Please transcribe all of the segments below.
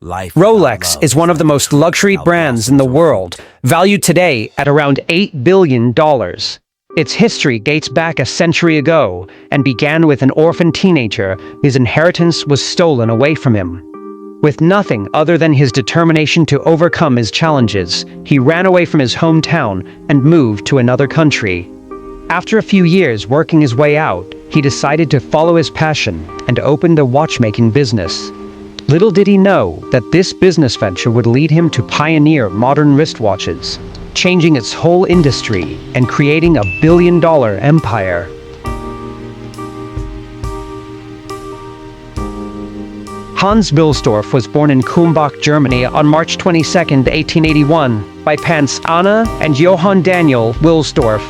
Rolex is one of the most luxury brands in the world, valued today at around $8 billion. Its history dates back a century ago and began with an orphan teenager whose inheritance was stolen away from him. With nothing other than his determination to overcome his challenges, he ran away from his hometown and moved to another country. After a few years working his way out, he decided to follow his passion and opened a watchmaking business. Little did he know that this business venture would lead him to pioneer modern wristwatches, changing its whole industry and creating a billion-dollar empire. Hans Wilsdorf was born in Kulmbach, Germany on March 22, 1881, by parents Anna and Johann Daniel Wilsdorf.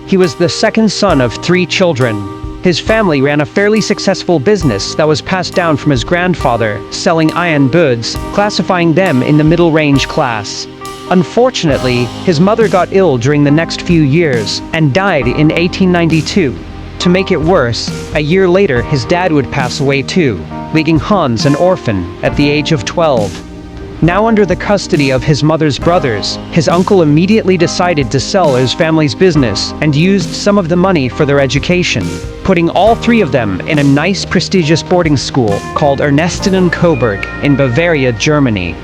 He was the second son of 3 children. His family ran a fairly successful business that was passed down from his grandfather, selling iron goods, classifying them in the middle-range class. Unfortunately, his mother got ill during the next few years and died in 1892. To make it worse, a year later his dad would pass away too, leaving Hans an orphan at the age of 12. Now under the custody of his mother's brothers, his uncle immediately decided to sell his family's business and used some of the money for their education, putting all 3 of them in a nice prestigious boarding school called Ernestinen Coburg in Bavaria, Germany.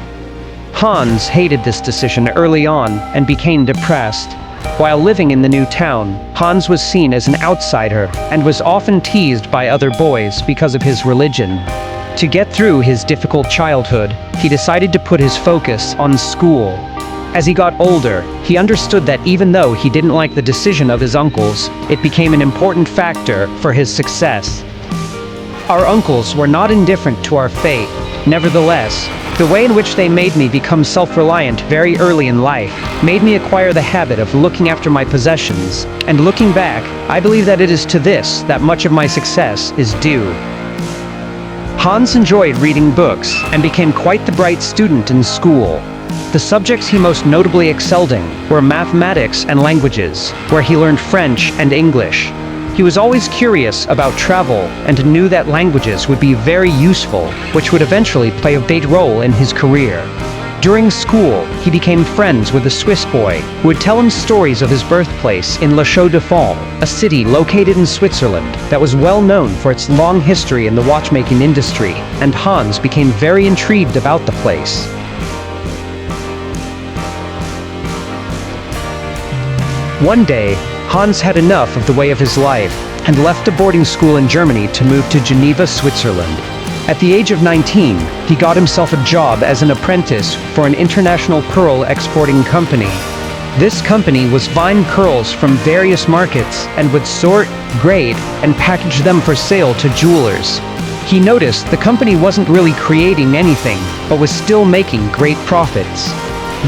Hans hated this decision early on and became depressed. While living in the new town, Hans was seen as an outsider and was often teased by other boys because of his religion. To get through his difficult childhood, he decided to put his focus on school. As he got older, he understood that even though he didn't like the decision of his uncles, it became an important factor for his success. Our uncles were not indifferent to our fate. Nevertheless, the way in which they made me become self-reliant very early in life made me acquire the habit of looking after my possessions, and looking back, I believe that it is to this that much of my success is due. Hans enjoyed reading books and became quite the bright student in school. The subjects he most notably excelled in were mathematics and languages, where he learned French and English. He was always curious about travel and knew that languages would be very useful, which would eventually play a big role in his career. During school, he became friends with a Swiss boy who would tell him stories of his birthplace in La Chaux-de-Fonds, a city located in Switzerland that was well known for its long history in the watchmaking industry, and Hans became very intrigued about the place. One day, Hans had enough of the way of his life and left a boarding school in Germany to move to Geneva, Switzerland. At the age of 19, he got himself a job as an apprentice for an international pearl exporting company. This company was buying pearls from various markets and would sort, grade, and package them for sale to jewelers. He noticed the company wasn't really creating anything, but was still making great profits.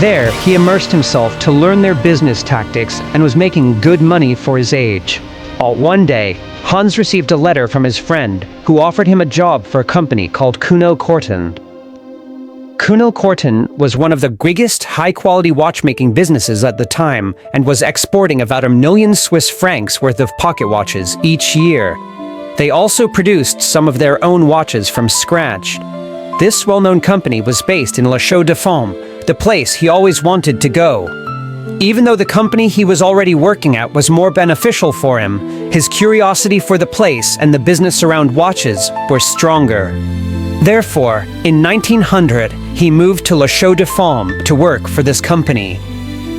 There, he immersed himself to learn their business tactics and was making good money for his age. One day, Hans received a letter from his friend, who offered him a job for a company called Kuno Korten. Kuno Korten was one of the biggest high-quality watchmaking businesses at the time and was exporting about 1 million Swiss francs worth of pocket watches each year. They also produced some of their own watches from scratch. This well-known company was based in La Chaux-de-Fonds, the place he always wanted to go. Even though the company he was already working at was more beneficial for him, his curiosity for the place and the business around watches were stronger. Therefore, in 1900, he moved to La Chaux-de-Fonds to work for this company.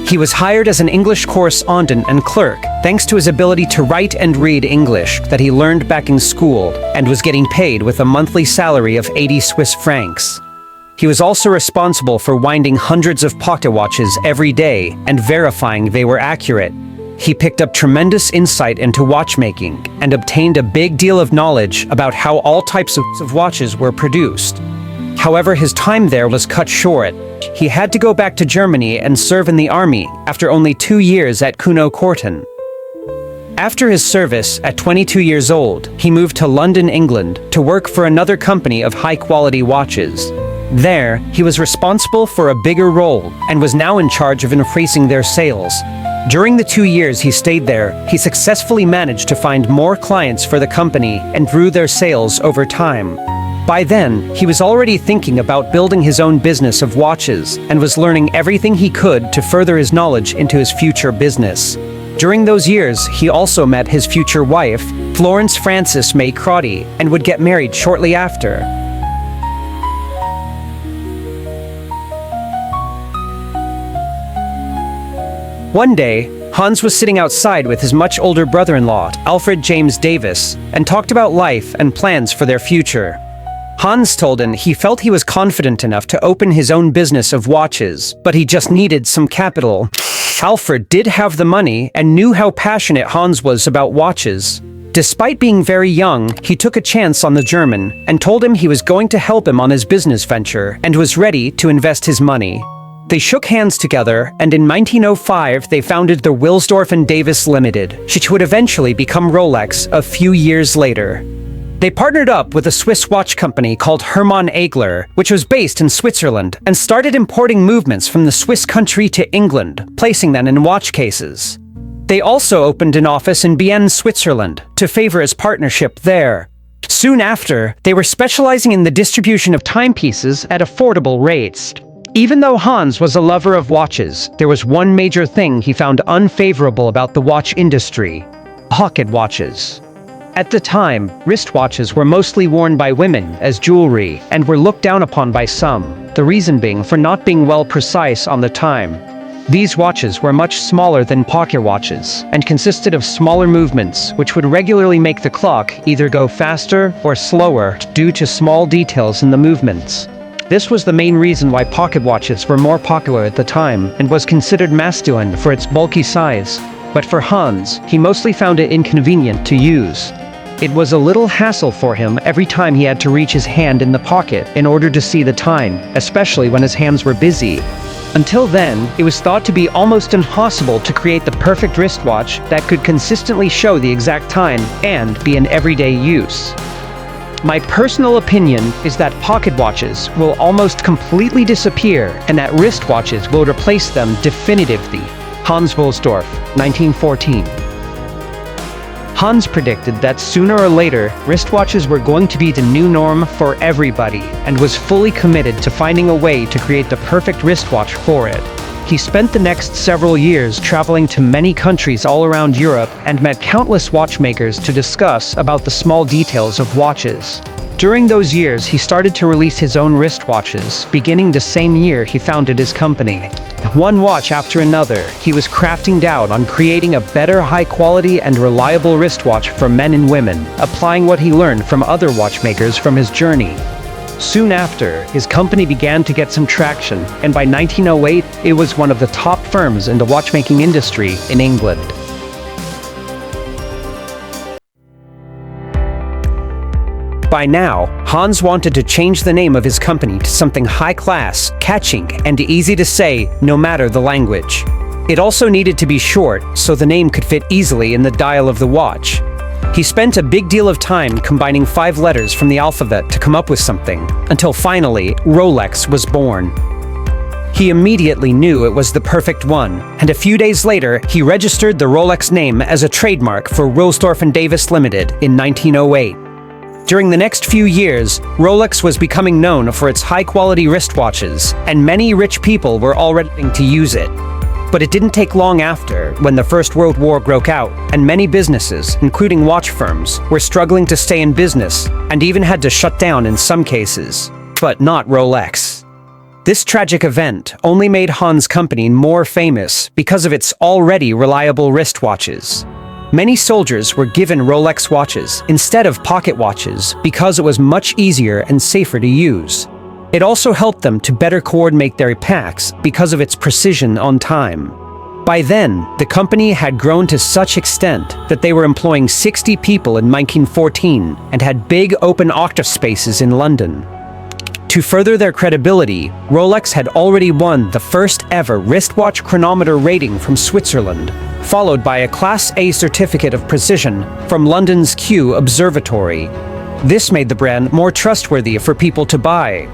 He was hired as an English correspondent and clerk, thanks to his ability to write and read English that he learned back in school, and was getting paid with a monthly salary of 80 Swiss francs. He was also responsible for winding hundreds of pocket watches every day and verifying they were accurate. He picked up tremendous insight into watchmaking and obtained a big deal of knowledge about how all types of watches were produced. However, his time there was cut short. He had to go back to Germany and serve in the army after only 2 years at Kuno Korten. After his service, at 22 years old, he moved to London, England, to work for another company of high-quality watches. There, he was responsible for a bigger role and was now in charge of increasing their sales. During the 2 years he stayed there, he successfully managed to find more clients for the company and grew their sales over time. By then, he was already thinking about building his own business of watches and was learning everything he could to further his knowledge into his future business. During those years, he also met his future wife, Florence Frances May Crotty, and would get married shortly after. One day, Hans was sitting outside with his much older brother-in-law, Alfred James Davis, and talked about life and plans for their future. Hans told him he felt he was confident enough to open his own business of watches, but he just needed some capital. Alfred did have the money and knew how passionate Hans was about watches. Despite being very young, he took a chance on the German and told him he was going to help him on his business venture and was ready to invest his money. They shook hands together, and in 1905 they founded the Wilsdorf and Davis Limited, which would eventually become Rolex a few years later. They partnered up with a Swiss watch company called Hermann Egler, which was based in Switzerland, and started importing movements from the Swiss country to England, placing them in watch cases. They also opened an office in Bienne, Switzerland, to favor his partnership there. Soon after, they were specializing in the distribution of timepieces at affordable rates. Even though Hans was a lover of watches, there was one major thing he found unfavorable about the watch industry: pocket watches. At the time, wristwatches were mostly worn by women as jewelry and were looked down upon by some, the reason being for not being well precise on the time. These watches were much smaller than pocket watches and consisted of smaller movements which would regularly make the clock either go faster or slower due to small details in the movements. This was the main reason why pocket watches were more popular at the time and was considered masculine for its bulky size. But for Hans, he mostly found it inconvenient to use. It was a little hassle for him every time he had to reach his hand in the pocket in order to see the time, especially when his hands were busy. Until then, it was thought to be almost impossible to create the perfect wristwatch that could consistently show the exact time and be in everyday use. My personal opinion is that pocket watches will almost completely disappear and that wristwatches will replace them definitively. Hans Wilsdorf, 1914. Hans predicted that sooner or later, wristwatches were going to be the new norm for everybody and was fully committed to finding a way to create the perfect wristwatch for it. He spent the next several years traveling to many countries all around Europe and met countless watchmakers to discuss about the small details of watches. During those years, he started to release his own wristwatches, beginning the same year he founded his company. One watch after another, he was crafting down on creating a better, high-quality and reliable wristwatch for men and women, applying what he learned from other watchmakers from his journey. Soon after, his company began to get some traction, and by 1908, it was one of the top firms in the watchmaking industry in England. By now, Hans wanted to change the name of his company to something high-class, catching, and easy to say, no matter the language. It also needed to be short, so the name could fit easily in the dial of the watch. He spent a big deal of time combining 5 letters from the alphabet to come up with something, until finally, Rolex was born. He immediately knew it was the perfect one, and a few days later, he registered the Rolex name as a trademark for Wilsdorf and Davis Limited in 1908. During the next few years, Rolex was becoming known for its high-quality wristwatches, and many rich people were already starting to use it. But it didn't take long after, when the First World War broke out, and many businesses, including watch firms, were struggling to stay in business, and even had to shut down in some cases. But not Rolex. This tragic event only made Hans' company more famous because of its already reliable wristwatches. Many soldiers were given Rolex watches instead of pocket watches because it was much easier and safer to use. It also helped them to better coordinate their packs because of its precision on time. By then, the company had grown to such extent that they were employing 60 people in 1914 and had big open octave spaces in London. To further their credibility, Rolex had already won the first ever wristwatch chronometer rating from Switzerland, followed by a Class A certificate of precision from London's Kew Observatory. This made the brand more trustworthy for people to buy.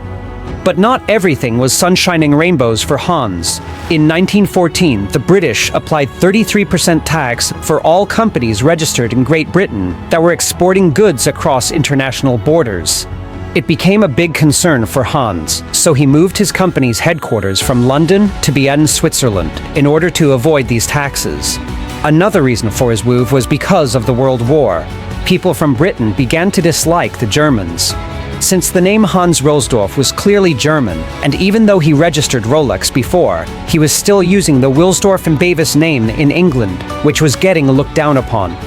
But not everything was sunshine and rainbows for Hans. In 1914, the British applied 33% tax for all companies registered in Great Britain that were exporting goods across international borders. It became a big concern for Hans, so he moved his company's headquarters from London to Bienne, Switzerland, in order to avoid these taxes. Another reason for his move was because of the World War. People from Britain began to dislike the Germans. Since the name Hans Wilsdorf was clearly German, and even though he registered Rolex before, he was still using the Wilsdorf and Bevis name in England, which was getting looked down upon.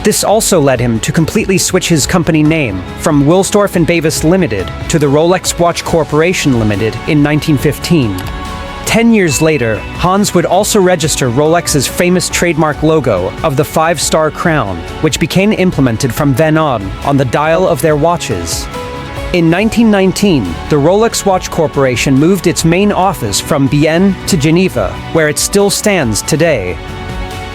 This also led him to completely switch his company name from Wilsdorf and Bevis Limited to the Rolex Watch Corporation Limited in 1915. 10 years later, Hans would also register Rolex's famous trademark logo of the 5-star crown, which became implemented from then on the dial of their watches. In 1919, the Rolex Watch Corporation moved its main office from Bienne to Geneva, where it still stands today.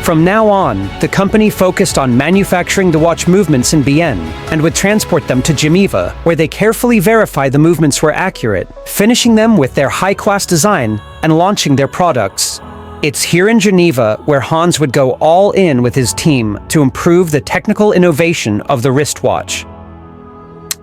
From now on, the company focused on manufacturing the watch movements in Bienne and would transport them to Geneva, where they carefully verified the movements were accurate, finishing them with their high-class design and launching their products. It's here in Geneva where Hans would go all in with his team to improve the technical innovation of the wristwatch.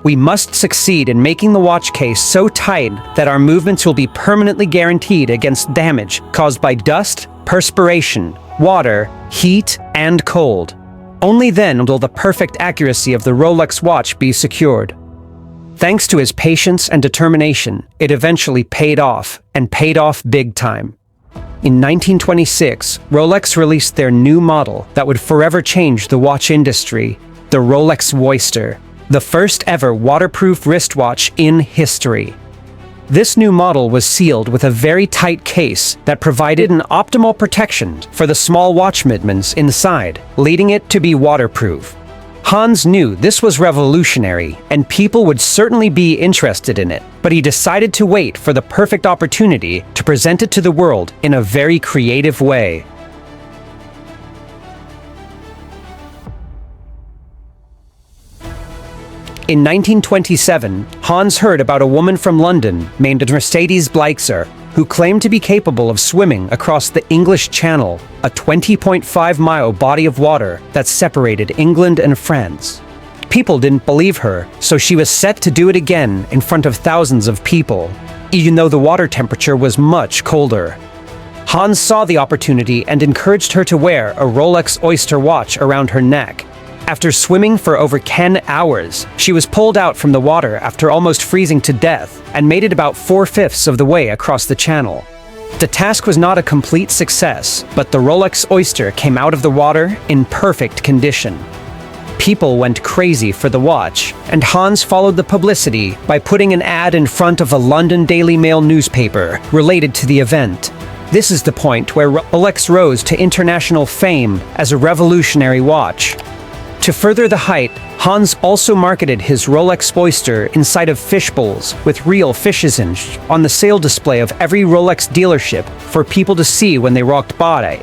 We must succeed in making the watch case so tight that our movements will be permanently guaranteed against damage caused by dust, perspiration, water, heat, and cold. Only then will the perfect accuracy of the Rolex watch be secured. Thanks to his patience and determination, it eventually paid off, and paid off big time. In 1926, Rolex released their new model that would forever change the watch industry, the Rolex Oyster, the first ever waterproof wristwatch in history. This new model was sealed with a very tight case that provided an optimal protection for the small watch movements inside, leading it to be waterproof. Hans knew this was revolutionary, and people would certainly be interested in it, but he decided to wait for the perfect opportunity to present it to the world in a very creative way. In 1927, Hans heard about a woman from London named Mercedes Bleixer, who claimed to be capable of swimming across the English Channel, a 20.5-mile body of water that separated England and France. People didn't believe her, so she was set to do it again in front of thousands of people, even though the water temperature was much colder. Hans saw the opportunity and encouraged her to wear a Rolex Oyster watch around her neck. After swimming for over 10 hours, she was pulled out from the water after almost freezing to death and made it about 4/5 of the way across the channel. The task was not a complete success, but the Rolex Oyster came out of the water in perfect condition. People went crazy for the watch, and Hans followed the publicity by putting an ad in front of a London Daily Mail newspaper related to the event. This is the point where Rolex rose to international fame as a revolutionary watch. To further the hype, Hans also marketed his Rolex Oyster inside of fish bowls with real fishes in on the sale display of every Rolex dealership for people to see when they walked by.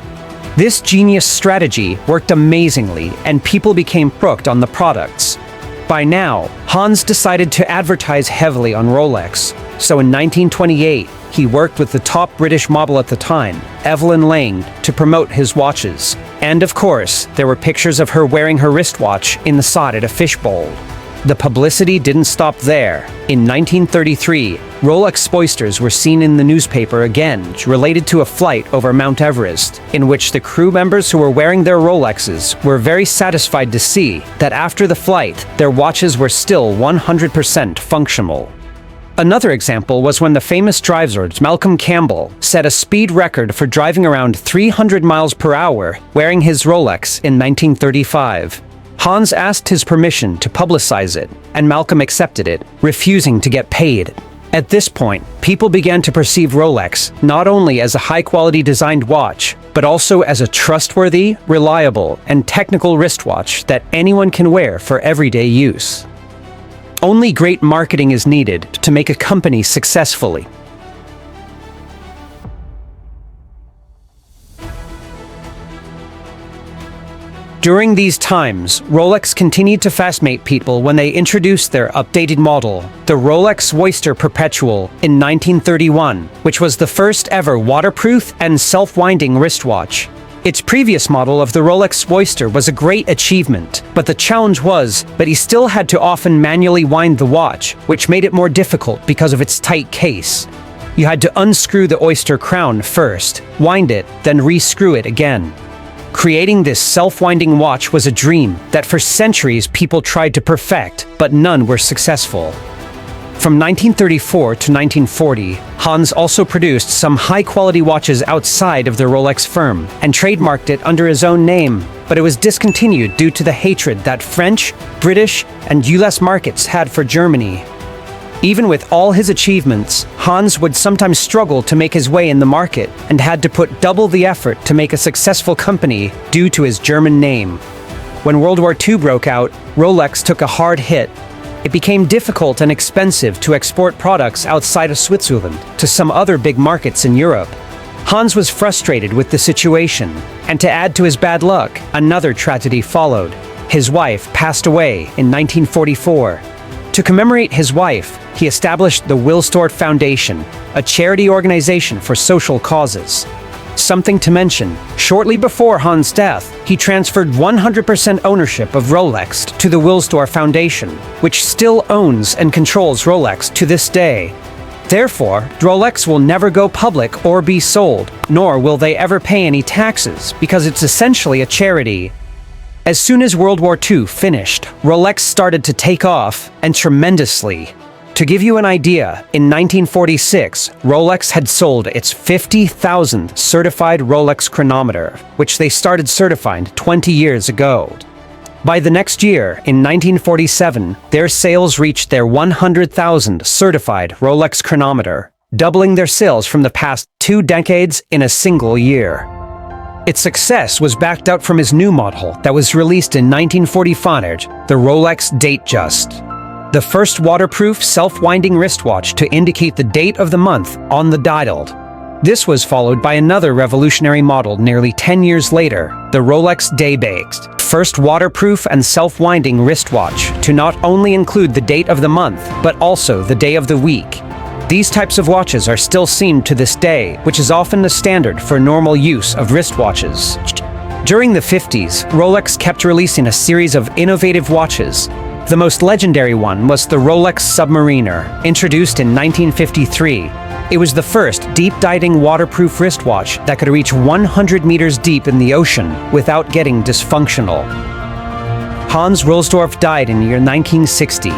This genius strategy worked amazingly, and people became hooked on the products. By now, Hans decided to advertise heavily on Rolex, so in 1928, he worked with the top British model at the time, Evelyn Lang, to promote his watches. And of course, there were pictures of her wearing her wristwatch inside a fishbowl. The publicity didn't stop there. In 1933, Rolex Oysters were seen in the newspaper again, related to a flight over Mount Everest, in which the crew members who were wearing their Rolexes were very satisfied to see that after the flight, their watches were still 100% functional. Another example was when the famous driver Malcolm Campbell set a speed record for driving around 300 miles per hour wearing his Rolex in 1935. Hans asked his permission to publicize it, and Malcolm accepted it, refusing to get paid. At this point, people began to perceive Rolex not only as a high-quality designed watch, but also as a trustworthy, reliable, and technical wristwatch that anyone can wear for everyday use. Only great marketing is needed to make a company successfully. During these times, Rolex continued to fascinate people when they introduced their updated model, the Rolex Oyster Perpetual, in 1931, which was the first ever waterproof and self-winding wristwatch. Its previous model of the Rolex Oyster was a great achievement, but the challenge was that he still had to often manually wind the watch, which made it more difficult because of its tight case. You had to unscrew the Oyster crown first, wind it, then re-screw it again. Creating this self-winding watch was a dream that for centuries people tried to perfect, but none were successful. From 1934 to 1940, Hans also produced some high-quality watches outside of the Rolex firm and trademarked it under his own name, but it was discontinued due to the hatred that French, British, and US markets had for Germany. Even with all his achievements, Hans would sometimes struggle to make his way in the market and had to put double the effort to make a successful company due to his German name. When World War II broke out, Rolex took a hard hit. It became difficult and expensive to export products outside of Switzerland to some other big markets in Europe. Hans was frustrated with the situation, and to add to his bad luck, another tragedy followed. His wife passed away in 1944. To commemorate his wife, he established the Wilsdorf Foundation, a charity organization for social causes. Something to mention, shortly before Hans' death, he transferred 100% ownership of Rolex to the Wilsdorf Foundation, which still owns and controls Rolex to this day. Therefore, Rolex will never go public or be sold, nor will they ever pay any taxes, because it's essentially a charity. As soon as World War II finished, Rolex started to take off, and tremendously. To give you an idea, in 1946, Rolex had sold its 50,000th certified Rolex chronometer, which they started certifying 20 years ago. By the next year, in 1947, their sales reached their 100,000th certified Rolex chronometer, doubling their sales from the past 2 decades in a single year. Its success was backed up from his new model that was released in 1945, the Rolex Datejust. The first waterproof self-winding wristwatch to indicate the date of the month on the dial. This was followed by another revolutionary model nearly 10 years later, the Rolex Daybaked, first waterproof and self-winding wristwatch to not only include the date of the month, but also the day of the week. These types of watches are still seen to this day, which is often the standard for normal use of wristwatches. During the 50s, Rolex kept releasing a series of innovative watches. The most legendary one was the Rolex Submariner, introduced in 1953. It was the first deep-diving waterproof wristwatch that could reach 100 meters deep in the ocean without getting dysfunctional. Hans Wilsdorf died in the year 1960.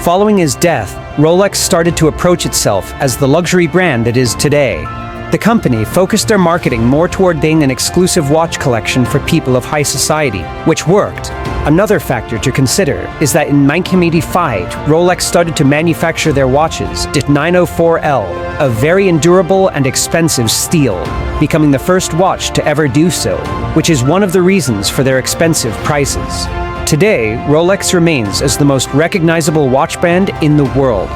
Following his death, Rolex started to approach itself as the luxury brand it is today. The company focused their marketing more toward being an exclusive watch collection for people of high society, which worked. Another factor to consider is that in 1985, Rolex started to manufacture their watches at 904L, a very endurable and expensive steel, becoming the first watch to ever do so, which is one of the reasons for their expensive prices. Today, Rolex remains as the most recognizable watch brand in the world.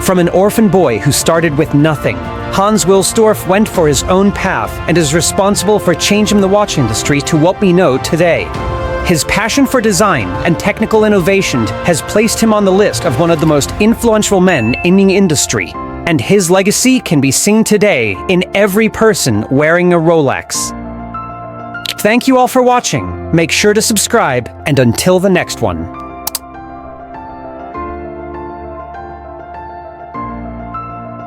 From an orphan boy who started with nothing, Hans Wilsdorf went for his own path and is responsible for changing the watch industry to what we know today. His passion for design and technical innovation has placed him on the list of one of the most influential men in the industry, and his legacy can be seen today in every person wearing a Rolex. Thank you all for watching. Make sure to subscribe, and until the next one.